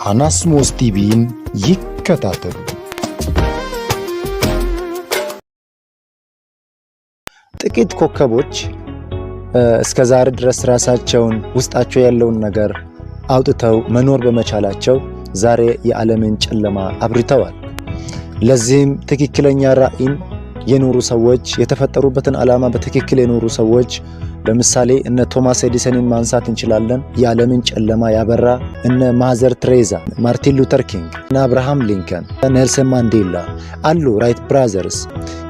አናስሞስ ቲቪን ይከታተሉ። ጥቂት ኮከቦች እስከዛሬ ድረስ ራሳቸውን ውስጣቸው ያለውን ነገር አውጥተው መኖር በመቻላቸው ዛሬ የዓለምን ጨለማ አብርተዋል። ለዚህም ትክክለኛ ራዕይን የኖሩ ሰዎች፣ የተፈጠሩበትን ዓላማ በትክክል የኖሩ ሰዎች ለምሳሌ እነ ቶማስ ኤዲሰንን ማንሳት እንችላለን። የዓለምን ጨለማ ያበራ እነ ማዘር ትሬዛ፣ ማርቲን ሉተር ኪንግ፣ እነ አብርሃም ሊንከን፣ ኔልሰን ማንዴላ አሉ። ራይት ብራዘርስ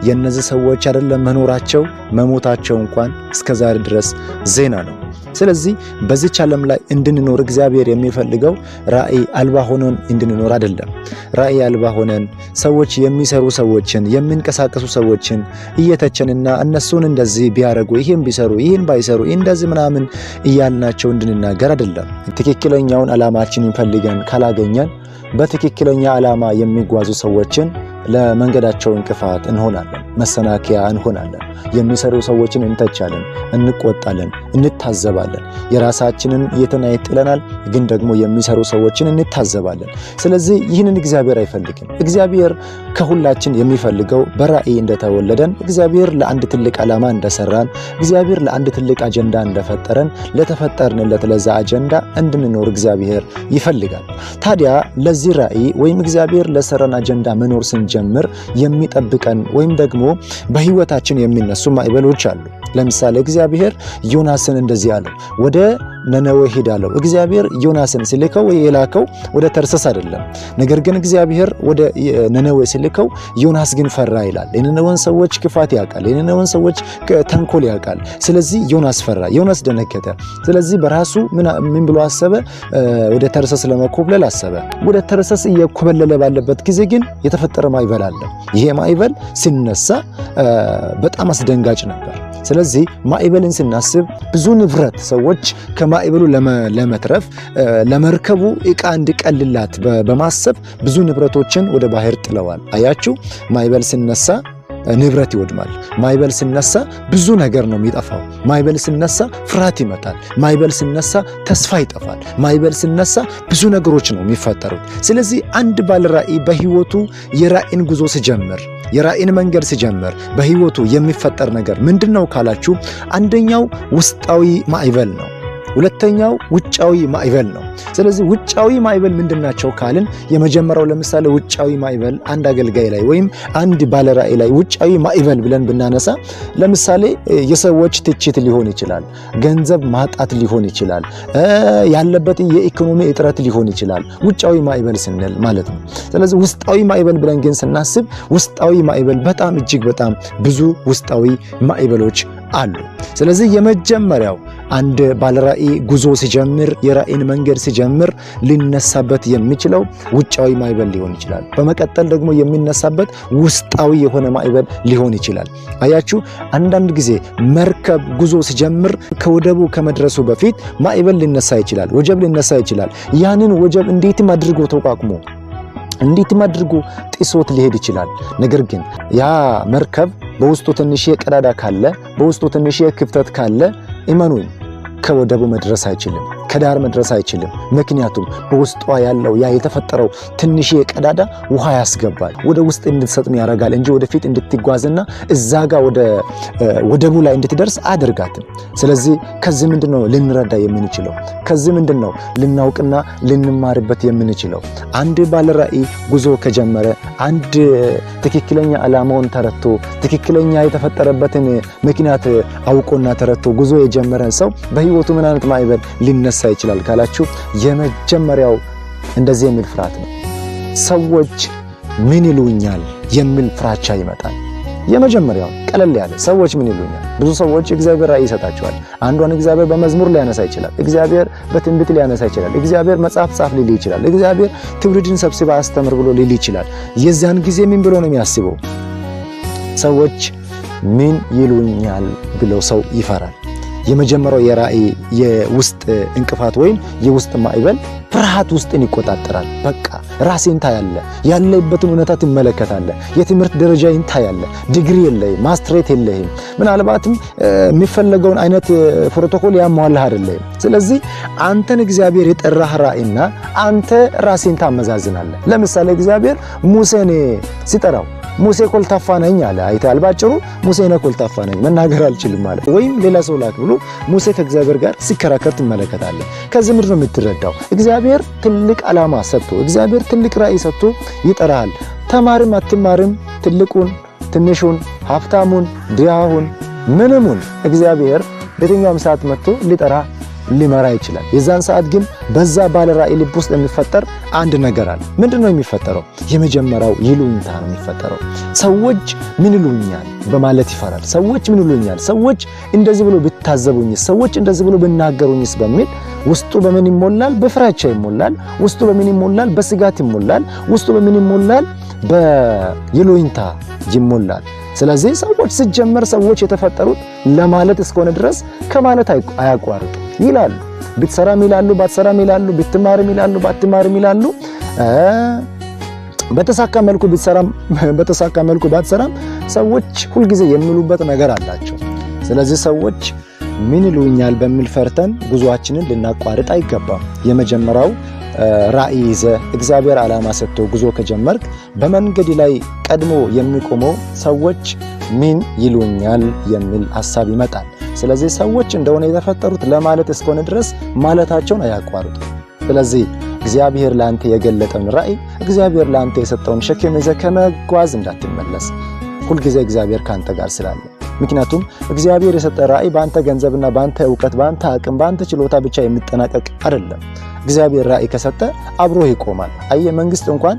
የነዚህ ሰዎች አይደለም መኖራቸው መሞታቸው እንኳን እስከዛሬ ድረስ ዜና ነው። ስለዚህ በዚች ዓለም ላይ እንድንኖር እግዚአብሔር የሚፈልገው ራዕይ አልባ ሆነን እንድንኖር አይደለም። ራዕይ አልባ ሆነን ሰዎች የሚሰሩ ሰዎችን የሚንቀሳቀሱ ሰዎችን እየተቸንና እነሱን እንደዚህ ቢያረጉ ይሄን ቢሰሩ ይሄን ባይሰሩ እንደዚህ ምናምን እያልናቸው እንድንናገር አይደለም። ትክክለኛውን ዓላማችንን ፈልገን ካላገኘን በትክክለኛ ዓላማ የሚጓዙ ሰዎችን ለመንገዳቸው እንቅፋት እንሆናለን፣ መሰናከያ እንሆናለን። የሚሰሩ ሰዎችን እንተቻለን፣ እንቆጣለን፣ እንታዘባለን። የራሳችንን የተናየት ጥለናል፣ ግን ደግሞ የሚሰሩ ሰዎችን እንታዘባለን። ስለዚህ ይህንን እግዚአብሔር አይፈልግም። እግዚአብሔር ከሁላችን የሚፈልገው በራዕይ እንደተወለደን፣ እግዚአብሔር ለአንድ ትልቅ ዓላማ እንደሰራን፣ እግዚአብሔር ለአንድ ትልቅ አጀንዳ እንደፈጠረን፣ ለተፈጠርንለት ለዛ አጀንዳ እንድንኖር እግዚአብሔር ይፈልጋል። ታዲያ ለዚህ ራዕይ ወይም እግዚአብሔር ለሰራን አጀንዳ መኖር ጀምር የሚጠብቀን ወይም ደግሞ በህይወታችን የሚነሱ ማዕበሎች አሉ። ለምሳሌ እግዚአብሔር ዮናስን እንደዚህ አለው፣ ወደ ነነዌ ሄድ አለው። እግዚአብሔር ዮናስን ሲልከው የላከው ወደ ተርሰስ አይደለም። ነገር ግን እግዚአብሔር ወደ ነነዌ ሲልከው ዮናስ ግን ፈራ ይላል። የነነዌን ሰዎች ክፋት ያውቃል፣ የነነዌን ሰዎች ተንኮል ያውቃል። ስለዚህ ዮናስ ፈራ፣ ዮናስ ደነገጠ። ስለዚህ በራሱ ምን ብሎ አሰበ? ወደ ተርሰስ ለመኮብለል አሰበ። ወደ ተርሰስ እየኮበለለ ባለበት ጊዜ ግን የተፈጠረ ማዕበል አለ። ይሄ ማዕበል ሲነሳ በጣም አስደንጋጭ ነበር። ስለዚህ ማዕበልን ስናስብ ብዙ ንብረት ሰዎች ከማዕበሉ ለመትረፍ ለመርከቡ ዕቃ እንዲቀልላት በማሰብ ብዙ ንብረቶችን ወደ ባህር ጥለዋል። አያችሁ፣ ማዕበል ሲነሳ ንብረት ይወድማል። ማዕበል ሲነሳ ብዙ ነገር ነው የሚጠፋው። ማዕበል ሲነሳ ፍርሃት ይመጣል። ማዕበል ሲነሳ ተስፋ ይጠፋል። ማዕበል ሲነሳ ብዙ ነገሮች ነው የሚፈጠሩት። ስለዚህ አንድ ባለ ራዕይ በህይወቱ የራዕይን ጉዞ ሲጀምር፣ የራዕይን መንገድ ሲጀምር በህይወቱ የሚፈጠር ነገር ምንድነው ካላችሁ፣ አንደኛው ውስጣዊ ማዕበል ነው። ሁለተኛው ውጫዊ ማዕበል ነው። ስለዚህ ውጫዊ ማዕበል ምንድናቸው ካልን፣ የመጀመሪያው ለምሳሌ ውጫዊ ማዕበል አንድ አገልጋይ ላይ ወይም አንድ ባለራዕይ ላይ ውጫዊ ማዕበል ብለን ብናነሳ ለምሳሌ የሰዎች ትችት ሊሆን ይችላል፣ ገንዘብ ማጣት ሊሆን ይችላል፣ ያለበት የኢኮኖሚ እጥረት ሊሆን ይችላል። ውጫዊ ማዕበል ስንል ማለት ነው። ስለዚህ ውስጣዊ ማዕበል ብለን ግን ስናስብ ውስጣዊ ማዕበል በጣም እጅግ በጣም ብዙ ውስጣዊ ማዕበሎች አሉ። ስለዚህ የመጀመሪያው አንድ ባለራዕይ ጉዞ ሲጀምር፣ የራዕይን መንገድ ሲጀምር ሊነሳበት የሚችለው ውጫዊ ማዕበል ሊሆን ይችላል። በመቀጠል ደግሞ የሚነሳበት ውስጣዊ የሆነ ማዕበል ሊሆን ይችላል። አያችሁ፣ አንዳንድ ጊዜ መርከብ ጉዞ ሲጀምር ከወደቡ ከመድረሱ በፊት ማዕበል ሊነሳ ይችላል፣ ወጀብ ሊነሳ ይችላል። ያንን ወጀብ እንዴትም አድርጎ ተቋቁሞ እንዴትም አድርጎ ጥሶት ሊሄድ ይችላል። ነገር ግን ያ መርከብ በውስጡ ትንሽ ቀዳዳ ካለ፣ በውስጡ ትንሽ ክፍተት ካለ እመኑኝ ከወደቡ መድረስ አይችልም፣ ከዳር መድረስ አይችልም። ምክንያቱም በውስጧ ያለው ያ የተፈጠረው ትንሽ ቀዳዳ ውሃ ያስገባል፣ ወደ ውስጥ እንድትሰጥም ያደርጋል እንጂ ወደፊት እንድትጓዝና እዛ ጋር ወደ ወደቡ ላይ እንድትደርስ አያደርጋትም። ስለዚህ ከዚህ ምንድነው ልንረዳ የምንችለው? ከዚህ ምንድነው ልናውቅና ልንማርበት የምንችለው? አንድ ባለራዕይ ጉዞ ከጀመረ፣ አንድ ትክክለኛ ዓላማውን ተረድቶ ትክክለኛ የተፈጠረበትን ምክንያት አውቆና ተረድቶ ጉዞ የጀመረ ሰው በህይወቱ ምን አይነት ማዕበል ሊነሳ ይችላል ካላችሁ፣ የመጀመሪያው እንደዚህ የሚል ፍርሃት ነው። ሰዎች ምን ይሉኛል የሚል ፍራቻ ይመጣል። የመጀመሪያው ቀለል ያለ ሰዎች ምን ይሉኛል። ብዙ ሰዎች እግዚአብሔር ራዕይ ይሰጣቸዋል። አንዷን እግዚአብሔር በመዝሙር ሊያነሳ ይችላል። እግዚአብሔር በትንቢት ሊያነሳ ይችላል። እግዚአብሔር መጽሐፍ ጻፍ ሊል ይችላል። እግዚአብሔር ትውልድን ሰብስባ አስተምር ብሎ ሊል ይችላል። የዚያን ጊዜ ምን ብሎ ነው የሚያስበው? ሰዎች ምን ይሉኛል ብለው ሰው ይፈራል። የመጀመሪያው የራዕይ የውስጥ እንቅፋት ወይም የውስጥ ማዕበል ፍርሃት ውስጥን ይቆጣጠራል። በቃ ራስህን ታያለህ፣ ያለህበትን ሁኔታ ትመለከታለህ። የትምህርት ደረጃህን ታያለህ። ዲግሪ የለህም፣ ማስትሬት የለህም፣ ምናልባትም የሚፈለገውን አይነት ፕሮቶኮል ያሟላህ አይደለም። ስለዚህ አንተን እግዚአብሔር የጠራህ ራእይና አንተ ራስህን ታመዛዝናለህ። ለምሳሌ እግዚአብሔር ሙሴን ሲጠራው ሙሴ ኮልታፋ ነኝ አለ። አይተሃል? ባጭሩ ሙሴ ነው ኮልታፋ ነኝ መናገር አልችልም ማለት ወይም ሌላ ሰው ላክ ብሎ ሙሴ ከእግዚአብሔር ጋር ሲከራከር ትመለከታለህ። ከዚህ ምንድን ነው የምትረዳው? እግዚአብሔር ትልቅ ዓላማ ሰጥቶ እግዚአብሔር ትልቅ ራእይ ሰጥቶ ይጠራሃል። ተማርም አትማርም፣ ትልቁን ትንሹን፣ ሀብታሙን ድሃውን፣ ምንሙን እግዚአብሔር በየትኛውም ሰዓት መጥቶ ሊጠራ ሊመራ ይችላል። የዛን ሰዓት ግን በዛ ባለ ራእይ ልብ ውስጥ የሚፈጠር አንድ ነገር አለ። ምንድነው የሚፈጠረው? የመጀመሪያው ይሉኝታ ነው የሚፈጠረው። ሰዎች ምን ይሉኛል በማለት ይፈራል። ሰዎች ምን ይሉኛል፣ ሰዎች እንደዚህ ብሎ ቢታዘቡኝስ፣ ሰዎች እንደዚህ ብሎ ቢናገሩኝስ በሚል ውስጡ በምን ይሞላል? በፍራቻ ይሞላል። ውስጡ በምን ይሞላል? በስጋት ይሞላል። ውስጡ በምን ይሞላል? በይሉኝታ ይሞላል። ስለዚህ ሰዎች ሲጀመር ሰዎች የተፈጠሩት ለማለት እስከሆነ ድረስ ከማለት አያቋርጡ ይላሉ። ብትሰራም ይላሉ፣ ባትሰራም ይላሉ፣ ብትማርም ይላሉ፣ ባትማርም ይላሉ። በተሳካ መልኩ ብትሰራም በተሳካ መልኩ ባትሰራም ሰዎች ሁልጊዜ የሚሉበት ነገር አላቸው። ስለዚህ ሰዎች ምን ይሉኛል በሚል ፈርተን ጉዞአችንን ልናቋርጥ አይገባም። የመጀመሪያው ራእይ ይዘህ እግዚአብሔር ዓላማ ሰጥቶ ጉዞ ከጀመርክ በመንገድ ላይ ቀድሞ የሚቆመው ሰዎች ምን ይሉኛል የሚል ሐሳብ ይመጣል። ስለዚህ ሰዎች እንደሆነ የተፈጠሩት ለማለት እስከሆነ ድረስ ማለታቸውን አያቋርጡ። ስለዚህ እግዚአብሔር ላንተ የገለጠውን ራእይ፣ እግዚአብሔር ላንተ የሰጠውን ሸክም ይዘህ ከመጓዝ እንዳትመለስ። ሁልጊዜ እግዚአብሔር ካንተ ጋር ስላለ። ምክንያቱም እግዚአብሔር የሰጠ ራእይ በአንተ ገንዘብና በአንተ ዕውቀት፣ በአንተ አቅም፣ በአንተ ችሎታ ብቻ የሚጠናቀቅ አይደለም። እግዚአብሔር ራእይ ከሰጠ አብሮ ይቆማል። መንግስት እንኳን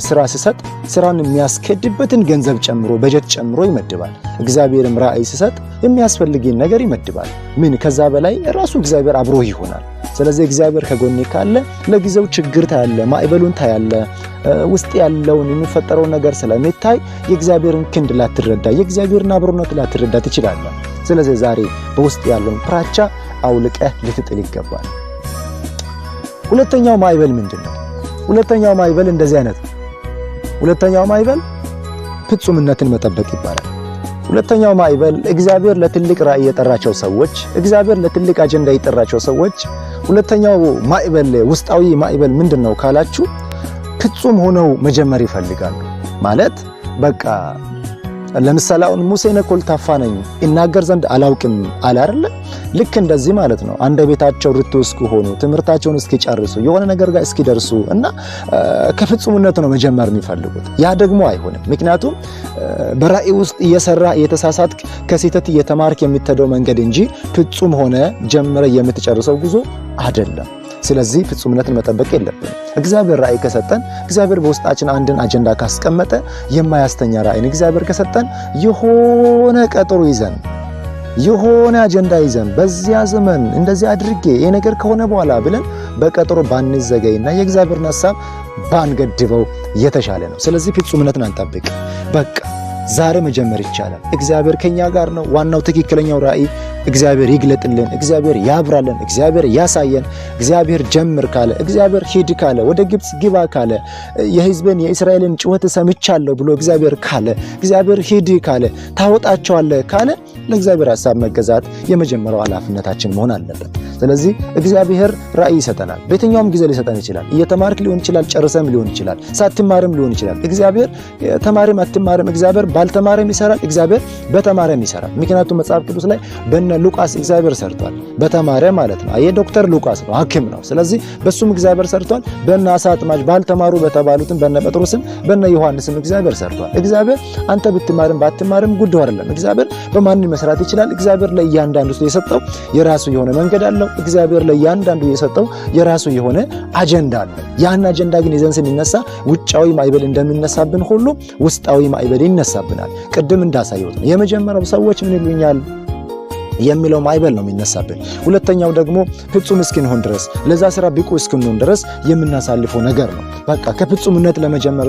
ስራ ሲሰጥ ስራን የሚያስከድበትን ገንዘብ ጨምሮ በጀት ጨምሮ ይመድባል። እግዚአብሔርም ራእይ ሲሰጥ የሚያስፈልግን ነገር ይመድባል። ምን ከዛ በላይ ራሱ እግዚአብሔር አብሮ ይሆናል። ስለዚህ እግዚአብሔር ከጎኔ ካለ ለጊዜው ችግር ታያለ፣ ማዕበሉን ታያለ፣ ውስጥ ያለውን የሚፈጠረው ነገር ስለሚታይ የእግዚአብሔርን ክንድ ላትረዳ፣ የእግዚአብሔርን አብሮነት ላትረዳ ትችላለህ። ስለዚህ ዛሬ በውስጥ ያለውን ፍራቻ አውልቀህ ልትጥል ይገባል። ሁለተኛው ማዕበል ምንድነው? ሁለተኛው ማዕበል እንደዚህ አይነት ነው። ሁለተኛው ማዕበል ፍጹምነትን መጠበቅ ይባላል። ሁለተኛው ማዕበል እግዚአብሔር ለትልቅ ራእይ የጠራቸው ሰዎች፣ እግዚአብሔር ለትልቅ አጀንዳ የጠራቸው ሰዎች ሁለተኛው ማዕበል ውስጣዊ ማዕበል ምንድነው ካላችሁ ፍጹም ሆነው መጀመር ይፈልጋሉ። ማለት በቃ ለምሳሌ አሁን ሙሴ ኮልታፋ ነኝ እናገር ዘንድ አላውቅም አለ አይደል? ልክ እንደዚህ ማለት ነው። አንደበታቸው ርቱ እስኪሆኑ ትምህርታቸውን እስኪጨርሱ የሆነ ነገር ጋር እስኪደርሱ እና ከፍጹምነት ነው መጀመር የሚፈልጉት። ያ ደግሞ አይሆንም። ምክንያቱም በራእይ ውስጥ እየሰራ እየተሳሳትክ ከስህተት እየተማርክ የምትሄደው መንገድ እንጂ ፍጹም ሆነ ጀምረ የምትጨርሰው ጉዞ አይደለም። ስለዚህ ፍጹምነትን መጠበቅ የለብንም። እግዚአብሔር ራእይ ከሰጠን፣ እግዚአብሔር በውስጣችን አንድን አጀንዳ ካስቀመጠ፣ የማያስተኛ ራእይን እግዚአብሔር ከሰጠን የሆነ ቀጠሮ ይዘን የሆነ አጀንዳ ይዘን በዚያ ዘመን እንደዚህ አድርጌ ይሄ ነገር ከሆነ በኋላ ብለን በቀጠሮ ባንዘገይና የእግዚአብሔርን ሐሳብ ባንገድበው የተሻለ ነው። ስለዚህ ፍጹምነትን አንጠብቅ። በቃ ዛሬ መጀመር ይቻላል። እግዚአብሔር ከኛ ጋር ነው። ዋናው ትክክለኛው ራእይ እግዚአብሔር ይግለጥልን፣ እግዚአብሔር ያብራልን፣ እግዚአብሔር ያሳየን። እግዚአብሔር ጀምር ካለ፣ እግዚአብሔር ሂድ ካለ፣ ወደ ግብጽ ግባ ካለ፣ የሕዝብን የእስራኤልን ጩኸት ሰምቻለሁ ብሎ እግዚአብሔር ካለ፣ እግዚአብሔር ሂድ ካለ፣ ታወጣቸዋለህ ካለ ለእግዚአብሔር ሐሳብ መገዛት የመጀመሪያው ኃላፊነታችን መሆን አለበት። ስለዚህ እግዚአብሔር ራእይ ይሰጠናል። በየትኛውም ጊዜ ሊሰጠን ይችላል። እየተማርክ ሊሆን ይችላል፣ ጨርሰም ሊሆን ይችላል፣ ሳትማርም ሊሆን ይችላል። እግዚአብሔር ተማርም አትማርም እግዚአብሔር ባልተማረም ይሰራል፣ እግዚአብሔር በተማረም ይሰራል። ምክንያቱም መጽሐፍ ቅዱስ ላይ በእነ ሉቃስ እግዚአብሔር ሰርቷል። በተማረ ማለት ነው። ዶክተር ሉቃስ ነው፣ ሐኪም ነው። ስለዚህ በሱም እግዚአብሔር ሰርቷል። በእነ አሳ አጥማጅ ባልተማሩ በተባሉትም በእነ ጴጥሮስም በእነ ዮሐንስም እግዚአብሔር ሰርቷል። እግዚአብሔር አንተ ብትማርም ባትማርም ጉዳዩ አይደለም። እግዚአብሔር በማንም መስራት ይችላል። እግዚአብሔር ለእያንዳንዱ የሰጠው የራሱ የሆነ መንገድ አለው። እግዚአብሔር ለእያንዳንዱ የሰጠው የራሱ የሆነ አጀንዳ አለው። ያን አጀንዳ ግን ይዘን ስንነሳ ውጫዊ ማዕበል እንደሚነሳብን ሁሉ ውስጣዊ ማዕበል ይነሳብናል። ቅድም እንዳሳየሁት ነው። የመጀመሪያው ሰዎች ምን ይሉኛል የሚለው ማዕበል ነው የሚነሳብን። ሁለተኛው ደግሞ ፍጹም እስክንሆን ድረስ ለዛ ስራ ብቁ እስክንሆን ድረስ የምናሳልፈው ነገር ነው። በቃ ከፍጹምነት ለመጀመር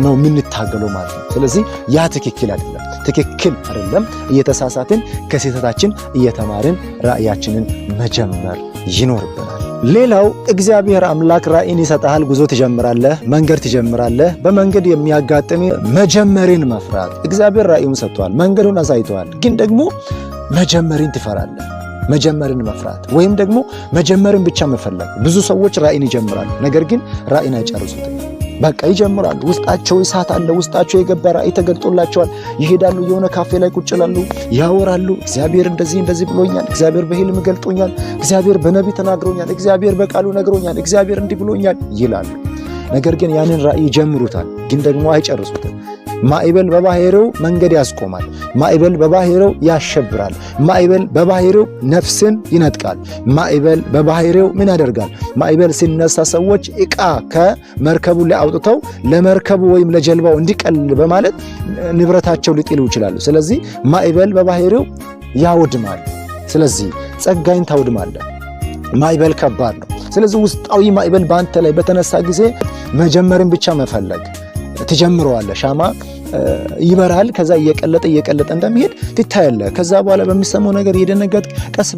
ነው የምንታገለው ማለት ነው። ስለዚህ ያ ትክክል አይደለም። እየተሳሳትን ከስህተታችን እየተማርን ራእያችንን መጀመር ይኖርብናል። ሌላው እግዚአብሔር አምላክ ራእይን ይሰጣል። ጉዞ ትጀምራለህ፣ መንገድ ትጀምራለህ። በመንገድ የሚያጋጥም መጀመርን መፍራት። እግዚአብሔር ራእዩን ሰጥቷል፣ መንገዱን አሳይቷል። ግን ደግሞ መጀመርን ትፈራለህ። መጀመርን መፍራት ወይም ደግሞ መጀመርን ብቻ መፈለግ። ብዙ ሰዎች ራእይን ይጀምራሉ፣ ነገር ግን ራእይን አይጨርሱትም። በቃ ይጀምራሉ፣ ውስጣቸው እሳት አለ፣ ውስጣቸው የገባ ራእይ ተገልጦላቸዋል። ይሄዳሉ፣ የሆነ ካፌ ላይ ቁጭ ይላሉ፣ ያወራሉ። እግዚአብሔር እንደዚህ ብሎኛል፣ እግዚአብሔር በህልም ገልጦኛል፣ እግዚአብሔር በነቢይ ተናግሮኛል፣ እግዚአብሔር በቃሉ ነግሮኛል፣ እግዚአብሔር እንዲህ ብሎኛል ይላሉ። ነገር ግን ያንን ራእይ ይጀምሩታል፣ ግን ደግሞ አይጨርሱትም። ማዕበል በባህሪው መንገድ ያስቆማል። ማዕበል በባህሪው ያሸብራል። ማዕበል በባህሪው ነፍስን ይነጥቃል። ማዕበል በባህሪው ምን ያደርጋል? ማዕበል ሲነሳ ሰዎች ዕቃ ከመርከቡ ላይ አውጥተው ለመርከቡ ወይም ለጀልባው እንዲቀል በማለት ንብረታቸው ሊጥሉ ይችላሉ። ስለዚህ ማዕበል በባህሪው ያወድማል። ስለዚህ ጸጋይን ታወድማለህ። ማዕበል ከባድ ነው። ስለዚህ ውስጣዊ ማዕበል በአንተ ላይ በተነሳ ጊዜ መጀመርን ብቻ መፈለግ ትጀምረዋለህ። ሻማ ይበራል። ከዛ እየቀለጠ እንደሚሄድ ትታያለህ። ከዛ በኋላ በሚሰማው ነገር እየደነገጥክ ቀስ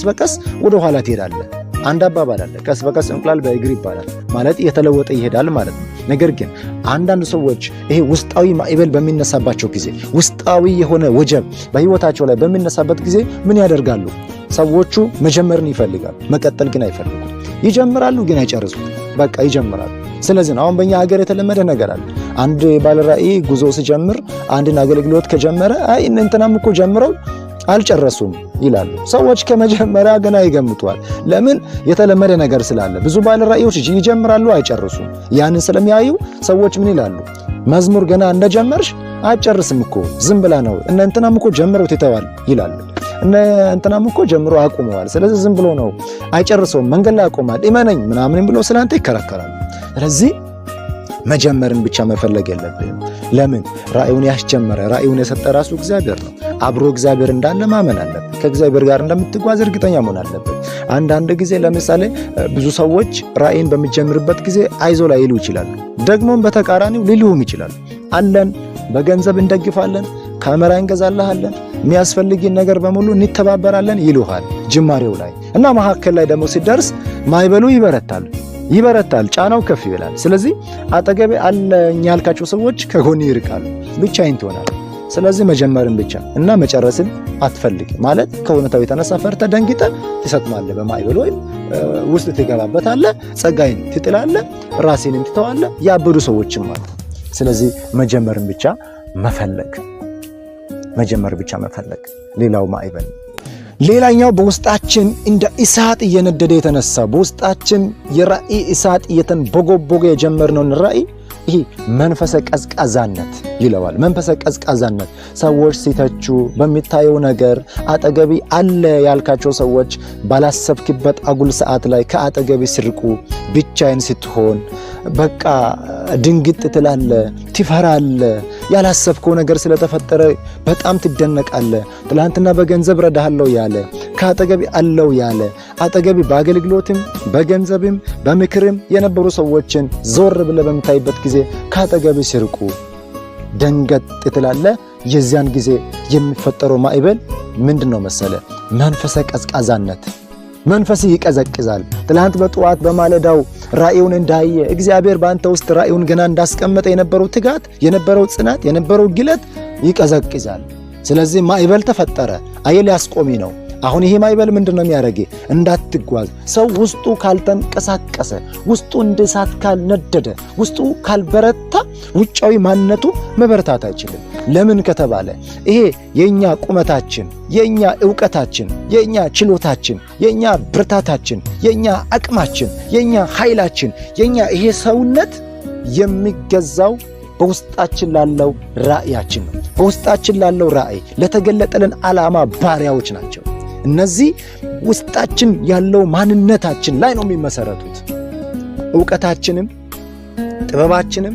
በቀስ ወደ ኋላ ትሄዳለህ። አንድ አባባል አለ፣ ቀስ በቀስ እንቁላል በእግር ይባላል። ማለት እየተለወጠ ይሄዳል ማለት ነው። ነገር ግን አንዳንድ ሰዎች ይሄ ውስጣዊ ማዕበል በሚነሳባቸው ጊዜ፣ ውስጣዊ የሆነ ወጀብ በህይወታቸው ላይ በሚነሳበት ጊዜ ምን ያደርጋሉ? ሰዎቹ መጀመርን ይፈልጋሉ፣ መቀጠል ግን አይፈልጉም። ይጀምራሉ ግን አይጨርሱም። በቃ ይጀምራሉ። ስለዚህ አሁን በእኛ ሀገር የተለመደ ነገር አለ። አንድ ባለራእይ ጉዞ ሲጀምር አንድን አገልግሎት ከጀመረ አይ እንትናም እኮ ጀምረው አልጨረሱም ይላሉ። ሰዎች ከመጀመሪያ ገና ይገምቷል። ለምን? የተለመደ ነገር ስላለ። ብዙ ባለራእዮች ይጀምራሉ አይጨርሱም። ያንን ስለሚያዩ ሰዎች ምን ይላሉ? መዝሙር ገና እንደጀመርሽ አጨርስም እኮ ዝም ብላ ነው፣ እነ እንትናም እኮ ጀምረው ትተዋል ይላሉ። እነ እንትናም እኮ ጀምሮ አቁመዋል፣ ስለዚህ ዝም ብሎ ነው አይጨርሰውም፣ መንገድ ላይ አቆማል፣ እመነኝ ምናምን ብሎ ስላንተ ይከራከራሉ። ስለዚህ መጀመርን ብቻ መፈለግ የለብህም። ለምን? ራእዩን ያስጀመረ ራእዩን የሰጠ ራሱ እግዚአብሔር ነው። አብሮ እግዚአብሔር እንዳለ ማመን አለብህ። ከእግዚአብሔር ጋር እንደምትጓዝ እርግጠኛ መሆን አለብህ። አንዳንድ ጊዜ ለምሳሌ ብዙ ሰዎች ራእይን በሚጀምርበት ጊዜ አይዞ ላይ ይሉ ይችላሉ። ደግሞም በተቃራኒው ሊሉም ይችላሉ። አለን፣ በገንዘብ እንደግፋለን፣ ካሜራ እንገዛልሃለን፣ የሚያስፈልግን ነገር በሙሉ እንተባበራለን ይሉሃል ጅማሬው ላይ እና መካከል ላይ ደግሞ ሲደርስ ማዕበሉ ይበረታል፣ ጫናው ከፍ ይላል። ስለዚህ አጠገቤ አለኝ ያልካቸው ሰዎች ከጎን ይርቃሉ፣ ብቻዬን ትሆናለህ። ስለዚህ መጀመርን ብቻ እና መጨረስን አትፈልግ ማለት ከእውነታው የተነሳ ፈርተህ ደንግጠህ ትሰጥማለህ። በማዕበል ወይም ውስጥ ትገባበታለህ፣ ጸጋይን ትጥላለህ፣ ራስህንም ትተዋለህ፣ ያበዱ ሰዎችም ማለት። ስለዚህ መጀመርን ብቻ መፈለግ። ሌላው ማዕበል። ሌላኛው በውስጣችን እንደ እሳት እየነደደ የተነሳ በውስጣችን የራእይ እሳት እየተንቦገቦገ የጀመርነውን ራእይ ይሄ መንፈሰ ቀዝቃዛነት ይለዋል። መንፈሰ ቀዝቃዛነት ሰዎች ሲተቹ በሚታየው ነገር አጠገቢ አለ ያልካቸው ሰዎች ባላሰብክበት አጉል ሰዓት ላይ ከአጠገቢ ሲርቁ፣ ብቻዬን ስትሆን በቃ ድንግጥ ትላለህ፣ ትፈራለህ። ያላሰብከው ነገር ስለተፈጠረ በጣም ትደነቃለህ። ትላንትና በገንዘብ ረዳሃለሁ ያለ ከአጠገቢ አለው ያለ አጠገቢ በአገልግሎትም በገንዘብም በምክርም የነበሩ ሰዎችን ዞር ብለህ በምታይበት ጊዜ ከአጠገቢ ሲርቁ ደንገጥ ትላለህ። የዚያን ጊዜ የሚፈጠረው ማዕበል ምንድነው መሰለ? መንፈሰ ቀዝቃዛነት። መንፈስ ይቀዘቅዛል። ትላንት በጠዋት በማለዳው ራእዩን እንዳየ እግዚአብሔር በአንተ ውስጥ ራእዩን ገና እንዳስቀመጠ የነበረው ትጋት፣ የነበረው ጽናት፣ የነበረው ግለት ይቀዘቅዛል። ስለዚህ ማዕበል ተፈጠረ። አየል ያስቆሚ ነው። አሁን ይሄ ማዕበል ምንድነው የሚያደርግ? እንዳትጓዝ። ሰው ውስጡ ካልተንቀሳቀሰ፣ ውስጡ እንደ እሳት ካልነደደ፣ ውስጡ ካልበረታ ውጫዊ ማንነቱ መበረታት አይችልም። ለምን ከተባለ ይሄ የኛ ቁመታችን፣ የኛ ዕውቀታችን፣ የኛ ችሎታችን፣ የኛ ብርታታችን፣ የኛ አቅማችን፣ የኛ ኃይላችን፣ የኛ ይሄ ሰውነት የሚገዛው በውስጣችን ላለው ራእያችን ነው። በውስጣችን ላለው ራእይ ለተገለጠልን ዓላማ ባሪያዎች ናቸው። እነዚህ ውስጣችን ያለው ማንነታችን ላይ ነው የሚመሰረቱት። ዕውቀታችንም ጥበባችንም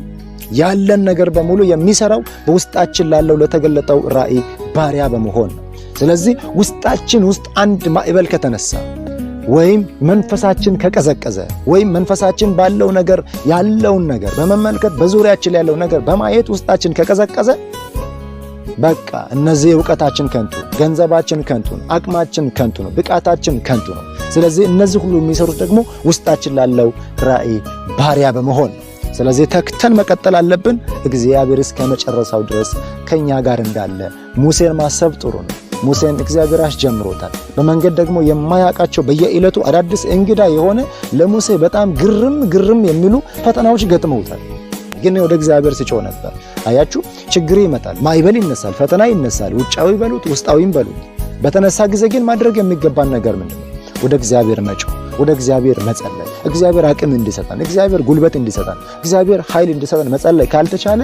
ያለን ነገር በሙሉ የሚሰራው በውስጣችን ላለው ለተገለጠው ራእይ ባሪያ በመሆን ነው። ስለዚህ ውስጣችን ውስጥ አንድ ማዕበል ከተነሳ ወይም መንፈሳችን ከቀዘቀዘ ወይም መንፈሳችን ባለው ነገር ያለውን ነገር በመመልከት በዙሪያችን ላይ ያለው ነገር በማየት ውስጣችን ከቀዘቀዘ በቃ እነዚህ ዕውቀታችን ከንቱ ገንዘባችን ከንቱ ነው፣ አቅማችን ከንቱ ነው፣ ብቃታችን ከንቱ ነው። ስለዚህ እነዚህ ሁሉ የሚሰሩት ደግሞ ውስጣችን ላለው ራእይ ባሪያ በመሆን። ስለዚህ ተክተን መቀጠል አለብን። እግዚአብሔር እስከ መጨረሻው ድረስ ከኛ ጋር እንዳለ ሙሴን ማሰብ ጥሩ ነው። ሙሴን እግዚአብሔር አስጀምሮታል። በመንገድ ደግሞ የማያውቃቸው በየዕለቱ አዳዲስ እንግዳ የሆነ ለሙሴ በጣም ግርም የሚሉ ፈተናዎች ገጥመውታል። ግን ወደ እግዚአብሔር ሲጮህ ነበር። አያችሁ፣ ችግር ይመጣል፣ ማዕበል ይነሳል፣ ፈተና ይነሳል፣ ውጫዊ በሉት ውስጣዊም በሉት። በተነሳ ጊዜ ግን ማድረግ የሚገባን ነገር ምንድነው? ወደ እግዚአብሔር መጮህ፣ ወደ እግዚአብሔር መጸለይ፣ እግዚአብሔር አቅም እንዲሰጠን፣ እግዚአብሔር ጉልበት እንዲሰጠን፣ እግዚአብሔር ኃይል እንዲሰጠን መጸለይ ካልተቻለ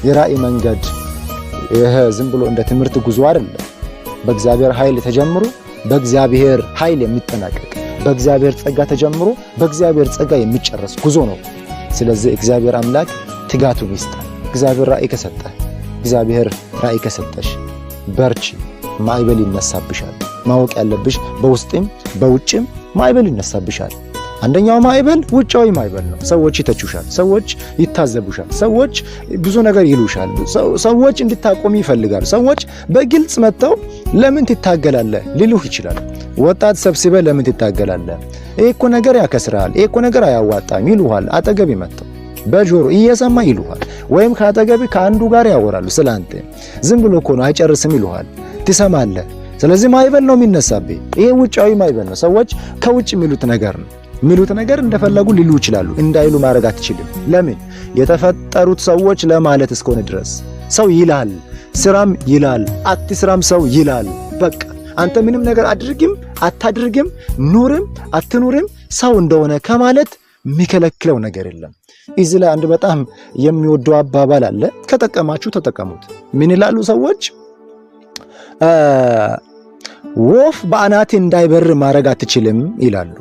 የራእይ መንገድ ይሄ ዝም ብሎ እንደ ትምህርት ጉዞ አይደለም። በእግዚአብሔር ኃይል ተጀምሮ በእግዚአብሔር ኃይል የሚጠናቀቅ፣ በእግዚአብሔር ጸጋ ተጀምሮ በእግዚአብሔር ጸጋ የሚጨረስ ጉዞ ነው። ስለዚህ እግዚአብሔር አምላክ ትጋቱን ይስጣል። እግዚአብሔር ራእይ ከሰጠ፣ እግዚአብሔር ራእይ ከሰጠሽ በርቺ። ማዕበል ይነሳብሻል። ማወቅ ያለብሽ በውስጥም በውጭም ማዕበል ይነሳብሻል። አንደኛው ማዕበል ውጫዊ ማዕበል ነው። ሰዎች ይተቹሻል፣ ሰዎች ይታዘቡሻል፣ ሰዎች ብዙ ነገር ይሉሻል፣ ሰዎች እንድታቆሚ ይፈልጋሉ። ሰዎች በግልጽ መጥተው ለምን ትታገላለህ ሊሉህ ይችላል። ወጣት ሰብስበህ ለምን ትታገላለህ? ይሄ እኮ ነገር ያከስራል፣ ይሄ እኮ ነገር አያዋጣም ይሉሃል። አጠገብ መጥተው በጆሮ እየሰማ ይሉሃል። ወይም ከአጠገብ ከአንዱ ጋር ያወራሉ ስላንተ። ዝም ብሎ እኮ ነው አይጨርስም ይሉሃል። ትሰማለህ። ስለዚህ ማዕበል ነው የሚነሳብህ። ይሄ ውጫዊ ማዕበል ነው። ሰዎች ከውጭ የሚሉት ነገር እንደፈለጉ ሊሉ ይችላሉ። እንዳይሉ ማድረግ አትችልም። ለምን? የተፈጠሩት ሰዎች ለማለት እስከሆነ ድረስ ሰው ይላል፣ ስራም ይላል፣ አትስራም ሰው ይላል። በቃ አንተ ምንም ነገር አድርግም አታድርግም፣ ኑርም አትኑርም ሰው እንደሆነ ከማለት የሚከለክለው ነገር የለም። እዚህ ላይ አንድ በጣም የሚወደው አባባል አለ። ከጠቀማችሁ ተጠቀሙት። ምን ይላሉ ሰዎች? ወፍ በአናቴ እንዳይበር ማድረግ አትችልም ይላሉ።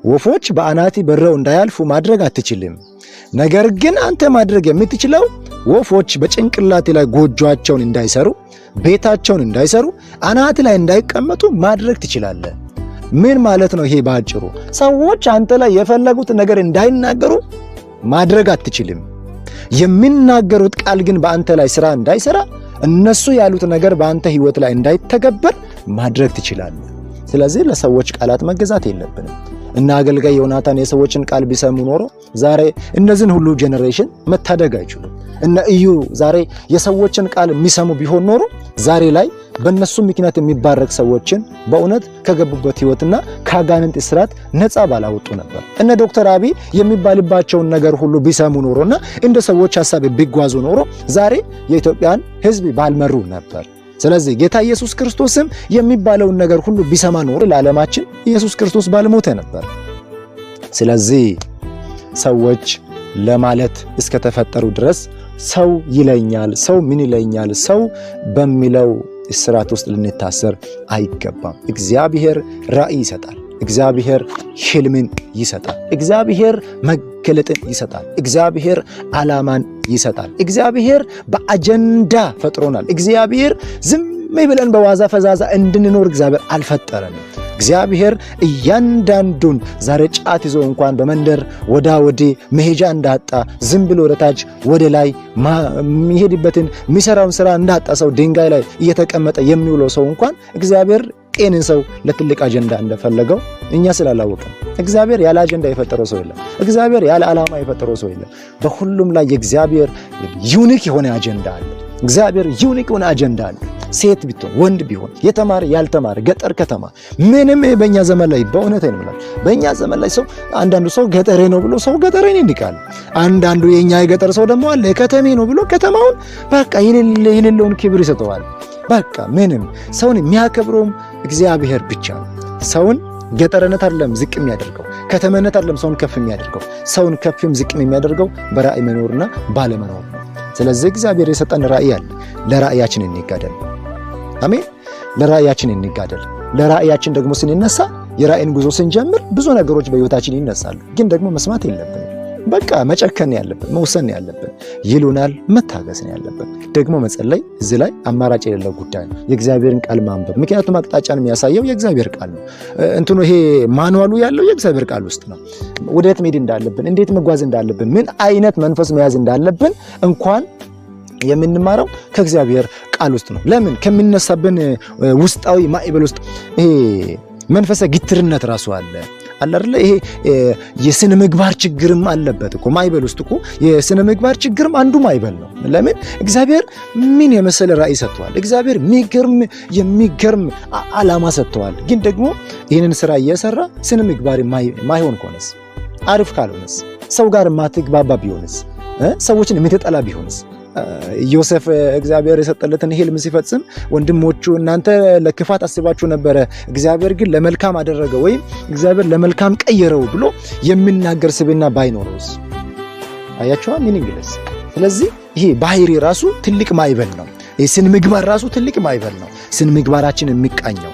ወፎች በአናቴ በረው እንዳያልፉ ማድረግ አትችልም። ነገር ግን አንተ ማድረግ የምትችለው ወፎች በጭንቅላቴ ላይ ጎጆአቸውን እንዳይሰሩ፣ ቤታቸውን እንዳይሰሩ፣ አናት ላይ እንዳይቀመጡ ማድረግ ትችላለህ። ምን ማለት ነው ይሄ? ባጭሩ ሰዎች አንተ ላይ የፈለጉት ነገር እንዳይናገሩ ማድረግ አትችልም። የሚናገሩት ቃል ግን በአንተ ላይ ስራ እንዳይሰራ፣ እነሱ ያሉት ነገር በአንተ ህይወት ላይ እንዳይተገበር ማድረግ ትችላለህ። ስለዚህ ለሰዎች ቃላት መገዛት የለብንም። እና አገልጋይ ዮናታን የሰዎችን ቃል ቢሰሙ ኖሮ ዛሬ እነዚህን ሁሉ ጄኔሬሽን መታደግ አይችሉም። እነ እዩ ዛሬ የሰዎችን ቃል የሚሰሙ ቢሆን ኖሮ ዛሬ ላይ በእነሱ ምክንያት የሚባረክ ሰዎችን በእውነት ከገቡበት ህይወትና ከአጋንንት እስራት ነፃ ባላወጡ ነበር። እነ ዶክተር አብይ የሚባልባቸውን ነገር ሁሉ ቢሰሙ ኖሮና እንደ ሰዎች ሐሳብ ቢጓዙ ኖሮ ዛሬ የኢትዮጵያን ህዝብ ባልመሩ ነበር። ስለዚህ ጌታ ኢየሱስ ክርስቶስም የሚባለውን ነገር ሁሉ ቢሰማ ኖሮ ለዓለማችን ኢየሱስ ክርስቶስ ባልሞተ ነበር። ስለዚህ ሰዎች ለማለት እስከተፈጠሩ ድረስ ሰው ይለኛል፣ ሰው ምን ይለኛል፣ ሰው በሚለው እስራት ውስጥ ልንታሰር አይገባም። እግዚአብሔር ራእይ ይሰጣል። እግዚአብሔር ህልምን ይሰጣል። እግዚአብሔር መገለጥን ይሰጣል። እግዚአብሔር ዓላማን ይሰጣል። እግዚአብሔር በአጀንዳ ፈጥሮናል። እግዚአብሔር ዝም ብለን በዋዛ ፈዛዛ እንድንኖር እግዚአብሔር አልፈጠረንም። እግዚአብሔር እያንዳንዱን ዛሬ ጫት ይዞ እንኳን በመንደር ወዳ ወዲ መሄጃ እንዳጣ ዝም ብሎ ወደታች ወደ ላይ የሚሄድበትን የሚሰራውን ስራ እንዳጣ ሰው ድንጋይ ላይ እየተቀመጠ የሚውለው ሰው እንኳን እግዚአብሔር ጤንን ሰው ለትልቅ አጀንዳ እንደፈለገው እኛ ስላላወቅን እግዚአብሔር ያለ አጀንዳ የፈጠረው ሰው የለም። እግዚአብሔር ያለ ዓላማ የፈጠረው ሰው የለም። በሁሉም ላይ የእግዚአብሔር ዩኒክ የሆነ አጀንዳ አለ። እግዚአብሔር ዩኒክ የሆነ አጀንዳ አለ። ሴት ቢሆን ወንድ ቢሆን የተማረ ያልተማረ ገጠር ከተማ ምንም በእኛ ዘመን ላይ በእውነት አይደለም። በእኛ ዘመን ላይ ሰው አንዳንዱ ሰው ገጠሬ ነው ብሎ ሰው ገጠሬን ይንቃል። አንዳንዱ የኛ የገጠር ሰው ደግሞ አለ ከተሜ ነው ብሎ ከተማውን በቃ የሌለውን ክብር ይሰጠዋል። በቃ ምንም ሰውን የሚያከብረውም እግዚአብሔር ብቻ ነው። ሰውን ገጠርነት አይደለም ዝቅ የሚያደርገው፣ ከተማነት አይደለም ሰውን ከፍ የሚያደርገው። ሰውን ከፍም ዝቅ የሚያደርገው በራእይ መኖርና ባለመኖር ነው። ስለዚህ እግዚአብሔር የሰጠን ራእይ አለ። ለራእያችን እንጋደል። አሜን። ለራእያችን እንጋደል። ለራእያችን ደግሞ ስንነሳ የራእይን ጉዞ ስንጀምር ብዙ ነገሮች በህይወታችን ይነሳሉ። ግን ደግሞ መስማት የለብንም። በቃ መጨከን ያለብን፣ መውሰን ያለብን፣ ይሉናል መታገስ ያለብን፣ ደግሞ መጸለይ። እዚህ ላይ አማራጭ የሌለው ጉዳይ ነው። የእግዚአብሔርን ቃል ማንበብ። ምክንያቱም አቅጣጫን የሚያሳየው የእግዚአብሔር ቃል ነው። ይሄ ማኑዋሉ ያለው የእግዚአብሔር ቃል ውስጥ ነው። ወዴት መሄድ እንዳለብን፣ እንዴት መጓዝ እንዳለብን፣ ምን አይነት መንፈስ መያዝ እንዳለብን እንኳን የምንማረው ከእግዚአብሔር ቃል ውስጥ ነው። ለምን ከሚነሳብን ውስጣዊ ማዕበል ውስጥ ይሄ መንፈሳዊ ግትርነት ራሱ አለ አይደለ? ይሄ የስነ ምግባር ችግርም አለበት እኮ ማዕበል ውስጥ እኮ የስነ ምግባር ችግርም አንዱ ማዕበል ነው። ለምን እግዚአብሔር ምን የመሰለ ራእይ ሰጥቷል። እግዚአብሔር የሚገርም ዓላማ ሰጥቷል። ግን ደግሞ ይህንን ስራ እየሰራ ስነ ምግባር ማይሆን ከሆነስ፣ አሪፍ ካልሆነስ፣ ሰው ጋር ማትግባባ ቢሆንስ፣ ሰዎችን የምትጠላ ቢሆንስ? ዮሴፍ እግዚአብሔር የሰጠለትን ህልም ሲፈጽም ወንድሞቹ እናንተ ለክፋት አስባችሁ ነበረ፣ እግዚአብሔር ግን ለመልካም አደረገ ወይም እግዚአብሔር ለመልካም ቀየረው ብሎ የሚናገር ስብዕና ባይኖረውስ? አያችኋ ሚኒንግለስ። ስለዚህ ይሄ ባህሪ ራሱ ትልቅ ማዕበል ነው። ስነ ምግባር ራሱ ትልቅ ማዕበል ነው። ስነ ምግባራችን የሚቃኘው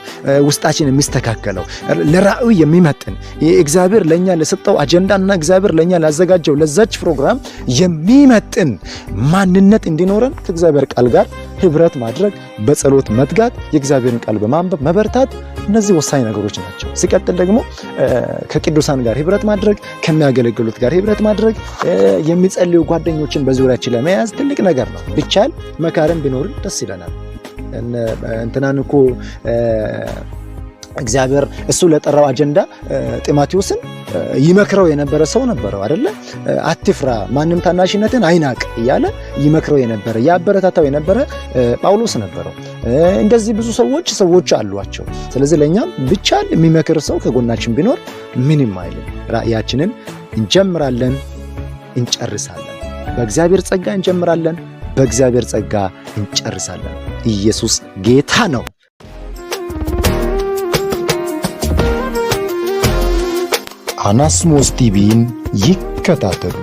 ውስጣችን የሚስተካከለው ለራእዩ የሚመጥን እግዚአብሔር ለኛ ለሰጠው አጀንዳና እግዚአብሔር ለኛ ላዘጋጀው ለዛች ፕሮግራም የሚመጥን ማንነት እንዲኖረን ከእግዚአብሔር ቃል ጋር ህብረት ማድረግ፣ በጸሎት መትጋት፣ የእግዚአብሔርን ቃል በማንበብ መበርታት፣ እነዚህ ወሳኝ ነገሮች ናቸው። ሲቀጥል ደግሞ ከቅዱሳን ጋር ህብረት ማድረግ፣ ከሚያገለግሉት ጋር ህብረት ማድረግ፣ የሚጸልዩ ጓደኞችን በዙሪያችን ለመያዝ ትልቅ ነገር ነው። ብቻል መካረም ቢኖር ደስ ይለናል። እንትናን እኮ እግዚአብሔር እሱ ለጠራው አጀንዳ ጢሞቴዎስን ይመክረው የነበረ ሰው ነበረው አይደለ? አትፍራ፣ ማንም ታናሽነትን አይናቅ እያለ ይመክረው የነበረ ያበረታታው የነበረ ጳውሎስ ነበረው። እንደዚህ ብዙ ሰዎች አሏቸው። ስለዚህ ለኛም ብቻል የሚመክር ሰው ከጎናችን ቢኖር ምንም አይልም። ራእያችንን እንጀምራለን፣ እንጨርሳለን። በእግዚአብሔር ጸጋ እንጀምራለን፣ በእግዚአብሔር ጸጋ እንጨርሳለን። ኢየሱስ ጌታ ነው። አናስሞስ ቲቪን ይከታተሉ።